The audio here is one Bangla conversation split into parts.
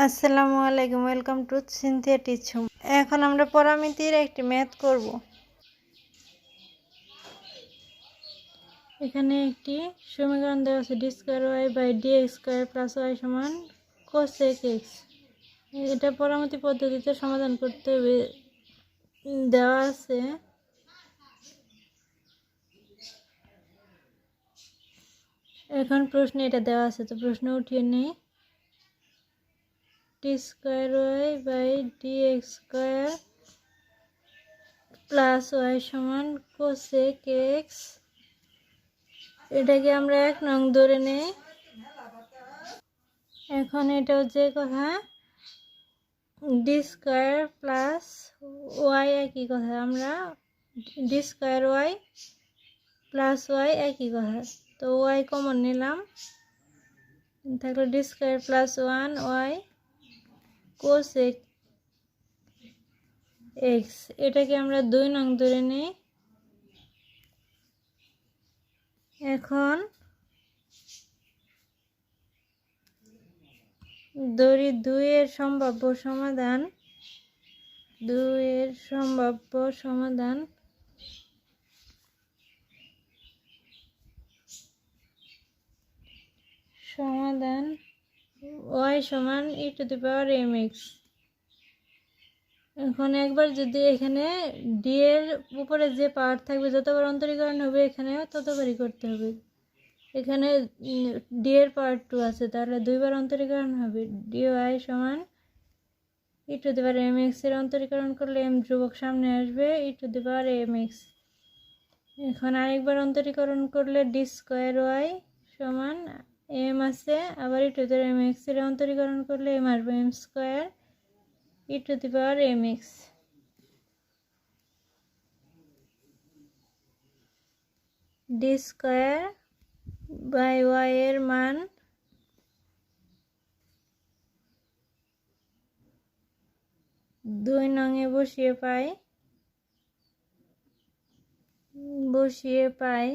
আসসালামু আলাইকুম, ওয়েলকাম টু সিনথিয়া টিচুম। এখন আমরা পরামিতির একটি ম্যাথ করব। এখানে একটি সমীকরণ দেওয়া আছে d square y by d x square plus y সমান কোসেক এক্স। এটা পরামিতি পদ্ধতিতে সমাধান করতে হবে। দেওয়া আছে এখন প্রশ্নে এটা দেওয়া আছে, তো প্রশ্ন উঠিয়ে নেই। D square y by d x square plus y সমান কোসেক এক্স, এটাকে আমরা 1 নং ধরে নেই। এখন এটা হচ্ছে কথা ডি স্কোয়ার প্লাস ওয়াই একই কথা, আমরা d square y plus y একই কথা, তো ওয়াই কমন নিলাম, থাকলো d square plus 1 y cosec x, এটাকে আমরা 2 নং ধরে নিই। এখন ধরি 2 এর সম্ভাব্য সমাধান, 2 এর সম্ভাব্য সমাধান y সমান e to the power mx। এখন একবার যদি এখানে ডি এর উপরে যে পাওয়ার থাকবে যতবার অন্তরীকরণ হবে এখানে ততবারই করতে হবে। এখানে ডি এর পাওয়ার 2 আছে, তাহলে 2 বার অন্তরীকরণ হবে। dy সমান e to the power mx এর অন্তরীকরণ করলে m ধ্রুবক সামনে আসবে e to the power mx। এখন আরেকবার অন্তরীকরণ করলে ডি স্কোয়ার ওয়াই সমান m আছে, আবার e to the power mx এর অন্তরীকরণ করলে m আসবে m square e to the power mx। D square by y এর মান দুই নঙে বসিয়ে পাই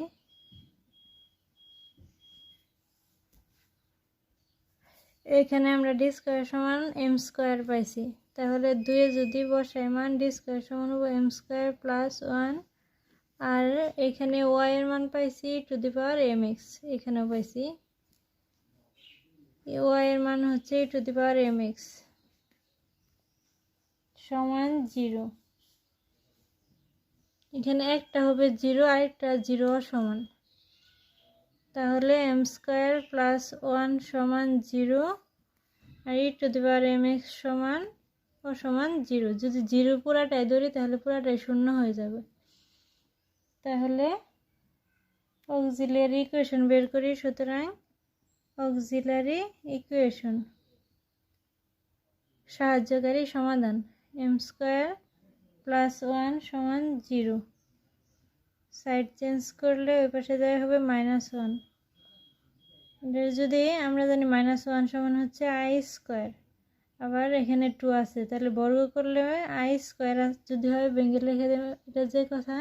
এখানে আমরা ডি স্কোয়ার সমান এম স্কোয়ার পাইছি, তাহলে 2 এ যদি বসাই মান ডি স্কোয়ার সমান হবে এম স্কোয়ার প্লাস 1, আর এখানে ওয়াই এর মান পাইছি to the power m x, এখানেও পাইছি ওয়াই এর মান হচ্ছে to the power m x সমান 0। এখানে একটা হবে 0 আর একটা 0 সমান, তাহলে এম স্কোয়ার প্লাস 1 সমান 0 আর e to the power m x সমান 0। যদি 0 পুরাটাই ধরি তাহলে পুরাটাই 0 হয়ে যাবে। তাহলে অক্সিলারি ইকুয়েশন বের করি। সুতরাং অক্সিলারি ইকুয়েশন সাহায্যকারী সমাধান এম স্কোয়ার প্লাস 1 সমান 0, সাইড চেঞ্জ করলে ওই পাশে যাওয়া হবে -1। যদি আমরা জানি -1 সমান হচ্ছে আই স্কোয়ার, আবার এখানে 2 আছে, তাহলে বর্গ করলে আই স্কোয়ার যদি হয় ভেঙে লিখে দেবে, এটা যে কথা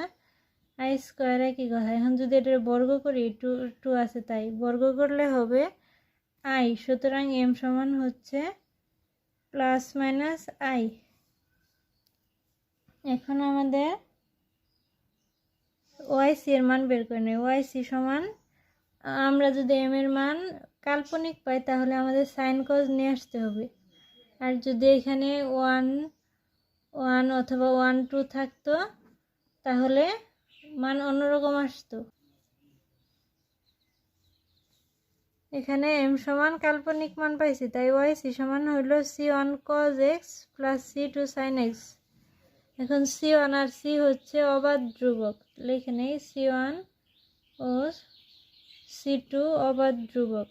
আই স্কোয়ার একই কথা। এখন যদি এটা বর্গ করি 2 আছে তাই বর্গ করলে হবে আই, সুতরাং এম সমান হচ্ছে প্লাস মাইনাস আই। এখন আমাদের ওয়াইসি এর মান বের করে নেই। ওয়াইসি সমান, আমরা যদি এম এর মান কাল্পনিক পাই তাহলে আমাদের সাইন কজ নিয়ে আসতে হবে, আর যদি এখানে 1 অথবা 1 2 থাকতো তাহলে মান অন্যরকম আসতো। এখানে এম সমান কাল্পনিক মান পাইছি, তাই ওয়াইসি সমান হইল c1 cos x plus c2 sin x। এখন c1 আর c হচ্ছে অবাধ ধ্রুবক, লিখে নেই c1 ও c2 অবাধ ধ্রুবক,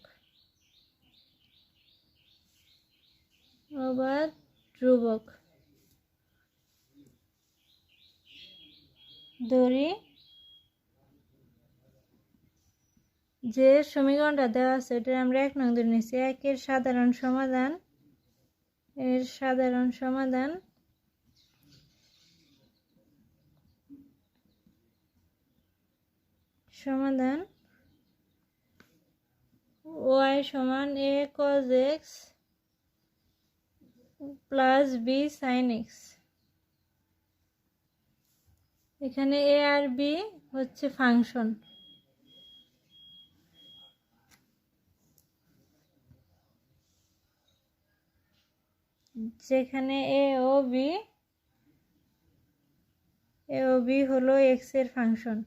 ধরি যে সমীকরণটা দেওয়া আছে এটা আমরা 1 নং ধরে নিয়েছি। 1 এর সাধারণ সমাধান y সমান a cos x plus b sine x. এখানে এ আর বি হচ্ছে ফাংশন, যেখানে এ ও বি হলো এক্স এর ফাংশন,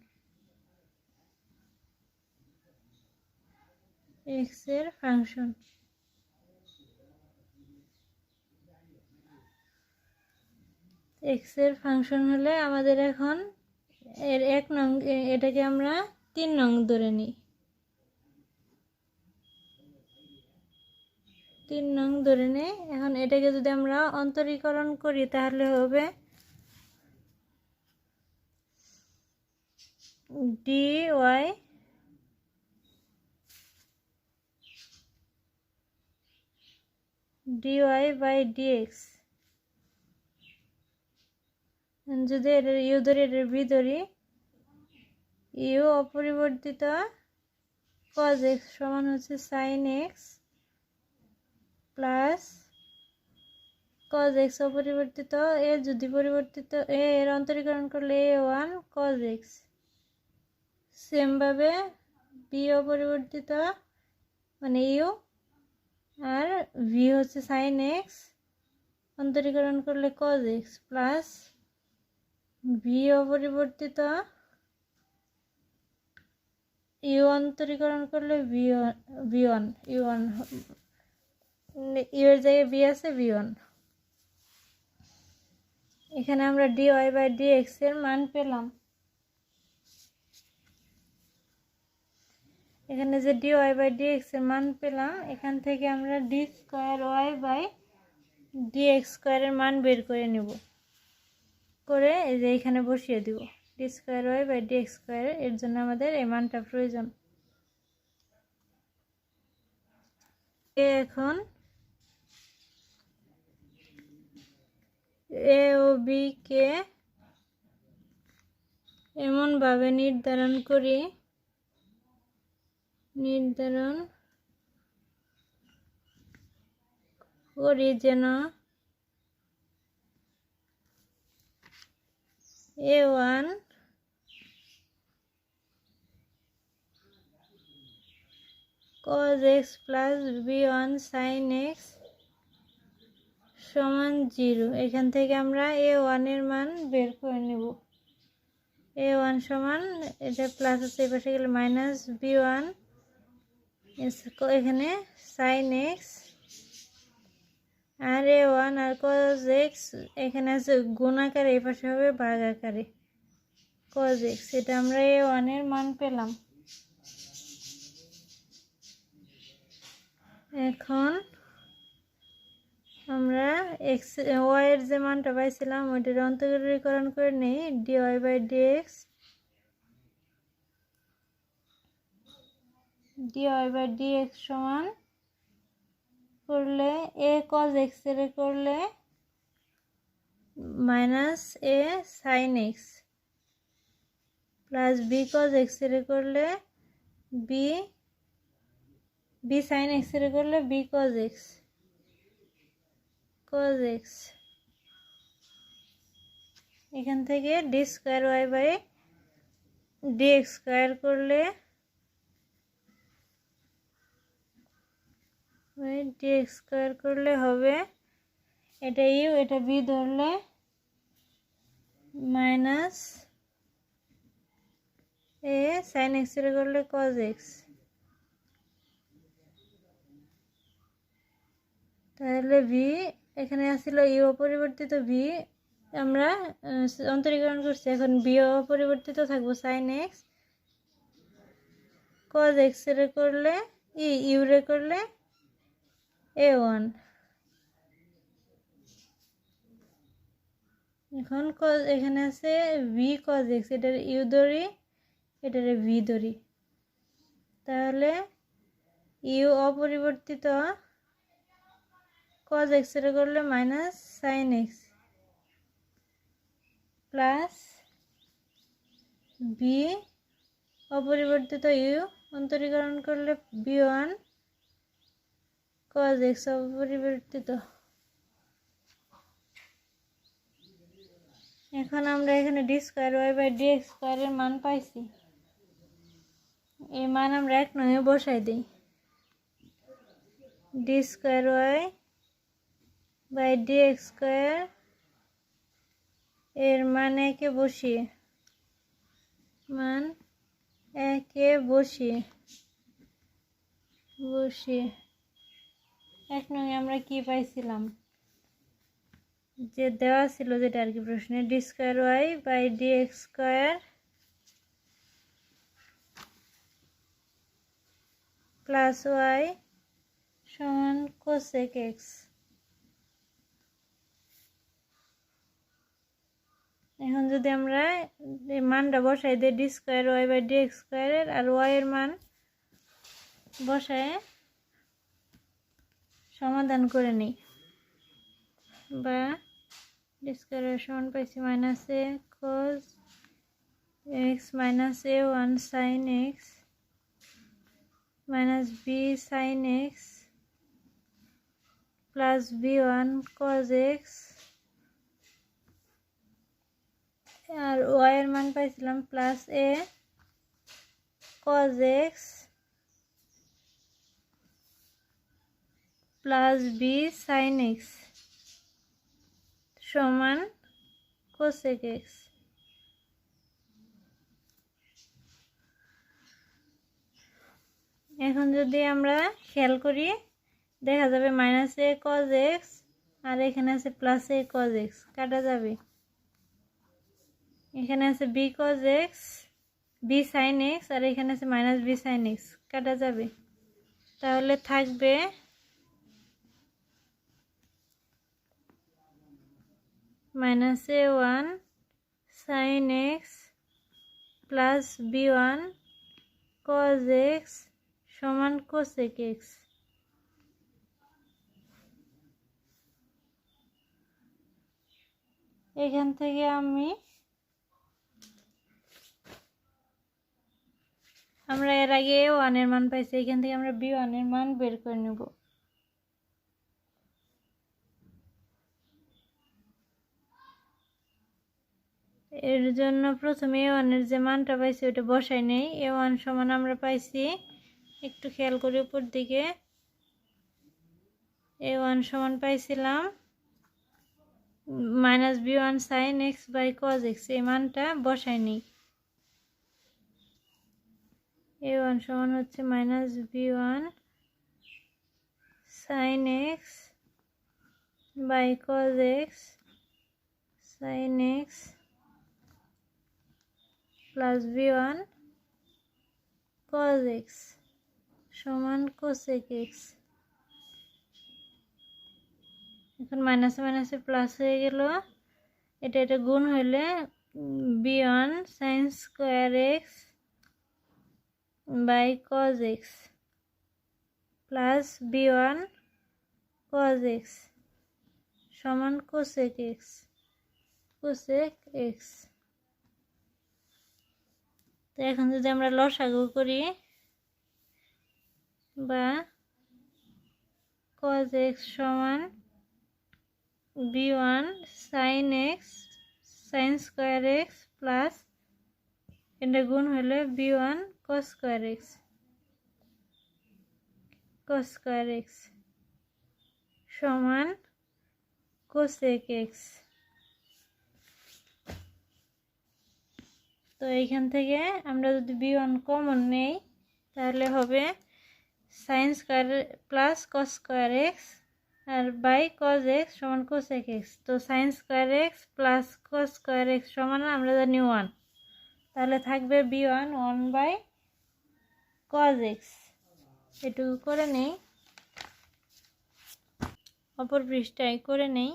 এক্স এর ফাংশন। এক্স এর ফাংশন হলে আমাদের এখন এর 1 নং, এটাকে আমরা 3 নং ধরে নিই। 3 নং ধরে নেই। এখন এটাকে যদি আমরা অন্তরীকরণ করি তাহলে হবে dy বাই ডিএক্স। যদি এটার ইউ ধরি, এটার বি ধরি, ইউ অপরিবর্তিত cos x সমান হচ্ছে sin x plus cos x অপরিবর্তিত, এ যদি পরিবর্তিত, এর অন্তরীকরণ করলে a1 cos x। সেমভাবে বি অপরিবর্তিত মানে ইউ, আর ভি হচ্ছে sin x, অন্তরীকরণ করলে cos x প্লাস ভি অপরিবর্তিত, ইউ অন্তরীকরণ করলে v1 ইউ1, ইউ এর জায়গায় বি আছে v1। এখানে আমরা dy বাই dx এর মান পেলাম। এখানে যে dy বাই dx এর মান পেলাম, এখান থেকে আমরা d square y by dx square এর মান বের করে নেব, করে এই যে এখানে বসিয়ে দিব d square y by dx square. এর জন্য আমাদের এই মানটা প্রয়োজন। এখন এ ও বি কে এমনভাবে নির্ধারণ করি যেন a1 cos x plus b1 sin x সমান 0। এখান থেকে আমরা a1 এর মান বের করে নেব। a1 সমান, এটা প্লাস আছে এই পাশে গেলে মাইনাস b1, এখানে sin x, আর a1 আর cos x এখানে আছে গুণ আকারে, এই পাশে হবে ভাগ আকারে cos x। এটা আমরা a1 এর মান পেলাম। এখন আমরা x y এর যে মানটা পাইছিলাম ওইটার অন্তরীকরণ করে নেই, dy বাই dx, সমান করলে a cos x এর করলে minus a sin x plus b cos x এর করলে b sin x এর করলে b cos x এখান থেকে d square y by dx square করলে dx স্কয়ার করলে হবে, এটা ইউ এটা বি ধরলে মাইনাস এ sin x এর করলে cos x। তাহলে ভি এখানে আসছিল ইউ অপরিবর্তিত, ভি আমরা অন্তরীকরণ করছি, এখন বি অপরিবর্তিত থাকবো sin x, cos x এর করলে ইউ রে করলে a1। এখন এখানে আছে ভি cos x, এটার ইউ ধরি, এটার ভি ধরি, তাহলে ইউ অপরিবর্তিত cos x এর করলে minus sin x plus b অপরিবর্তিত ইউ অন্তরীকরণ করলে b1 cos x অপরিবর্তিত। এখন আমরা এখানে d square y by d x স্কোয়ারের মান পাইছি। এই মান আমরা 1 নং বসাই দিই। D square y by d x square এর মান 1 বসিয়ে 1 নং আমরা কি পাইছিলাম, যে দেওয়া ছিল যেটা আর কি প্রশ্নে, d square y by d x square plus y সমান কোসেক এক্স। এখন যদি আমরা এই মানটা বসাই দিই d square y by d x স্কোয়ারের, আর ওয়াই এর মান বসায় সমাধান করে নিই, বা ডি স্কোয়ার সমান পাইছি minus a cos x minus a one sine x minus b sine x plus b one cos x, আর ওয়াই এর মান পাইছিলাম plus a cos x plus b sine x সমান কোসেক এক্স। এখন যদি আমরা খেয়াল করি দেখা যাবে মাইনাস এ কজ এক্স আর এখানে আছে প্লাস এ কজ এক্স, কাটা যাবে। এখানে আছে b cos x b sine x আর এখানে আছে মাইনাস বি সাইন এক্স, কাটা যাবে। তাহলে থাকবে minus a one sine x plus b one cos x সমান কোসেক এক্স। এখান থেকে আমরা এর আগে এ ওয়ানের মান পাইছি, এখান থেকে আমরা বি ওয়ানের মান বের করে নেব। এর জন্য প্রথমে এ ওয়ানের যে মানটা পাইছি ওটা বসাই নেই। এ ওয়ান সমান আমরা পাইছি, একটু খেয়াল করি উপর দিকে, এ ওয়ান সমান পাইছিলাম minus b one sine x by cos x, এই মানটা বসাই নেই। এ ওয়ান সমান হচ্ছে minus b one sine x by cos x sine x plus b one cos x সমান কোসেক এক্স। এখন মাইনাসে মাইনাসে প্লাস হয়ে গেল, এটা গুণ হইলে b one sine square x by cos x plus b one cos x সমান কোসেক এক্স তো এখন যদি আমরা লসাগু করি বা কজ এক্স সমান b one sine x sine square x plus এটা গুণ হলে b one cos square x সমান কোসেক এক্স। তো এইখান থেকে আমরা যদি বি ওয়ান কমন নেই তাহলে হবে sine square plus cos square x আর বাই কজ এক্স সমান কোসেক এক্স। তো sine square x plus cos square x সমান আমরা জানি 1, তাহলে থাকবে b one 1 by cos x. এটুকু করে নেই, অপর পৃষ্ঠায় করে নেই।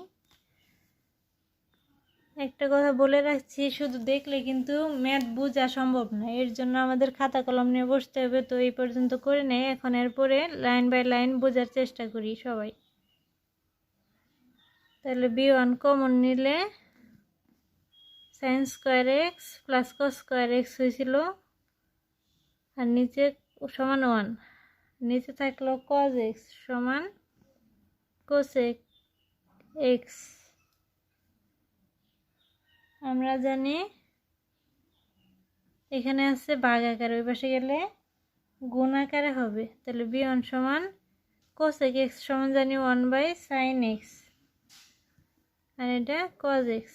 একটা কথা বলে রাখছি, শুধু দেখলে কিন্তু ম্যাথ বোঝা সম্ভব না, এর জন্য আমাদের খাতা কলম নিয়ে বসতে হবে। তো এই পর্যন্ত করে নেই, এখন এরপরে লাইন বাই লাইন বোঝার চেষ্টা করি সবাই। তাহলে বি ওয়ান কমন নিলে sign square x plus cos square x হয়েছিল, আর নিচে সমান 1, নিচে থাকলো কজ এক্স সমান কোসেক এক্স। আমরা জানি এখানে আছে ভাগ আকারে, ওই পাশে গেলে গুণ আকারে হবে। তাহলে b1 সমান cosec x সমান জানি 1/sin x, আর এটা cos x।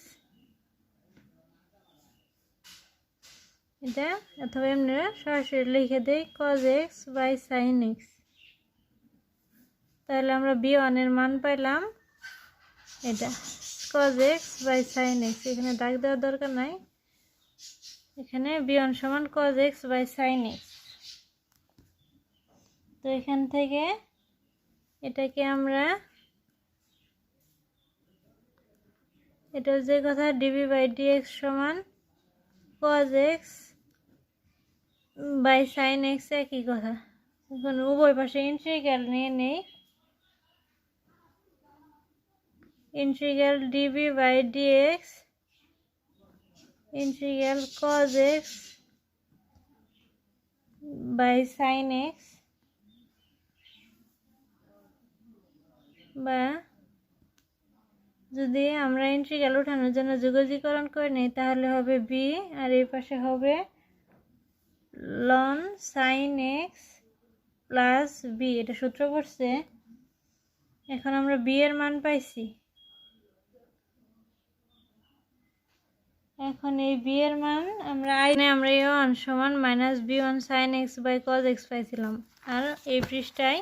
এটা অথবা এমনি সরাসরি লিখে দেই cos x/sin x। তাহলে আমরা b1 এর মান পাইলাম এটা cos x/sin x। এখানে দাগ দেওয়ার দরকার নাই, এখানে b1 সমান cos x/sin x। তো এখান থেকে এটাকে আমরা এটা যে কথা dv/dx সমান cos x/sin x একই কথা। এখন উভয় পাশে ইন্টিগ্রাল নিয়ে নেই, integral dv/dx integral cos x/sin x, বা যদি আমরা ইন্টিগ্রাল উঠানোর জন্য যোগজীকরণ করে নিই তাহলে হবে b, আর এই পাশে হবে ln sin x plus b। এটা সূত্র পড়ছে। এখন আমরা b এর মান পাইছি। এখন এই b এর মান আমরা a1 সমান -b1 sin x cos x পাইছিলাম, আর এই পৃষ্ঠায়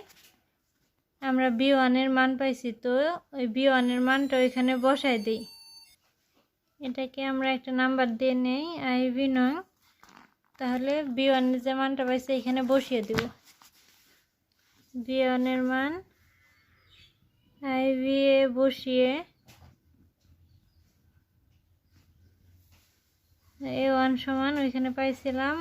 আমরা b1 এর মান পাইছি। তো ওই b1 এর মানটা ওইখানে বসাই দিই। এটাকে আমরা একটা নাম্বার দিয়ে নেই iv নং। তাহলে b1 এর যে মানটা পাইছি এখানে বসিয়ে দেব। b1 এর মান iv এ বসিয়ে a1 সমান ওইখানে পাইছিলাম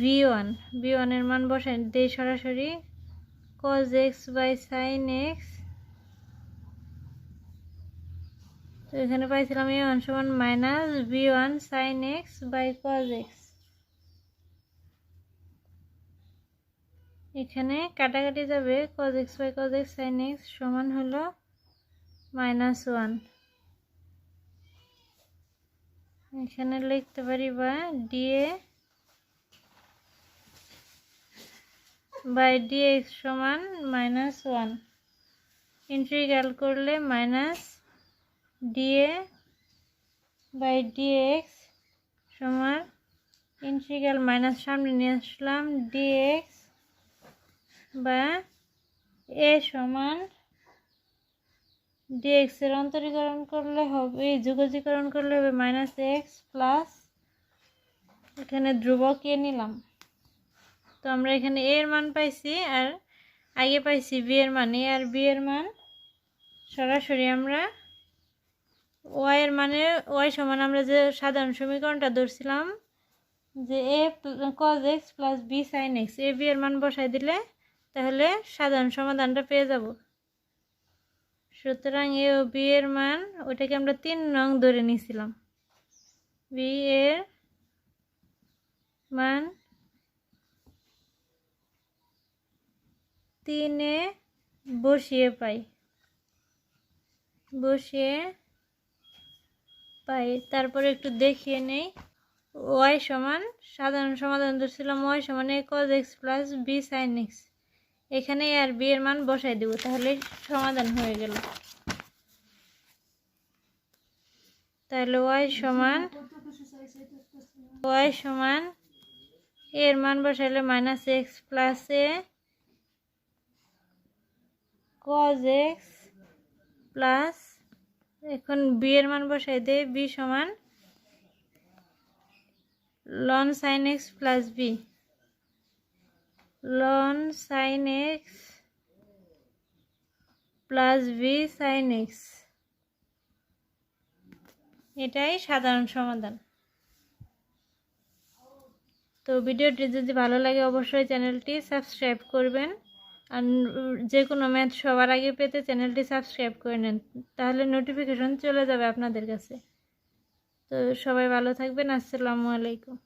-b1 এর মান বসাই দেই সরাসরি cos x/sin x। তো এখানে পাইছিলাম a1 সমান -b1 sin x cos x। এখানে কাটাকাটি যাবে, cos x/cos x sin x সমান হলো -1। এখানে লিখতে পারি বা dA/dx সমান -1। ইন্টিগ্রাল করলে -dA/dx সমান ইন্টিগ্রাল মাইনাস সামনে নিয়ে আসলাম dx, বা a সমান dx এর অন্তরীকরণ করলে হবে, যোগজীকরণ করলে হবে -x প্লাস এখানে ধ্রুবক a নিলাম। তো আমরা এখানে a এর মান পাইছি, আর আগে পাইছি b এর মান। a আর b এর মান সরাসরি আমরা y এর মানে y সমান আমরা যে সাধারণ সমীকরণটা ধরছিলাম যে a cos x plus b sin x, a b এর মান বসাই দিলে তাহলে সাধারণ সমাধানটা পেয়ে যাব। সুতরাং a ও b এর মান ওইটাকে আমরা 3 নং ধরে নিয়েছিলাম। b এর মান 3 এ বসিয়ে পাই। তারপরে একটু দেখিয়ে নেই। y সমান সাধারণ সমাধান ধরছিলাম y সমান a cos x plus b sin x। এখানে a আর b এর মান বসাই দেব, তাহলে সমাধান হয়ে গেল। তাহলে y সমান এর মান বসাইলে -x plus a cos x plus, এখন b এর মান বসাই দেই, b সমান ln sin x plus b, ln sin x plus b sin x। এটাই সাধারণ সমাধান। তো ভিডিওটি যদি ভালো লাগে অবশ্যই চ্যানেলটি সাবস্ক্রাইব করবেন, আর যে কোনো ম্যাথ সবার আগে পেতে চ্যানেলটি সাবস্ক্রাইব করে নেন, তাহলে নোটিফিকেশন চলে যাবে আপনাদের কাছে। তো সবাই ভালো থাকবেন। আসসালামু আলাইকুম।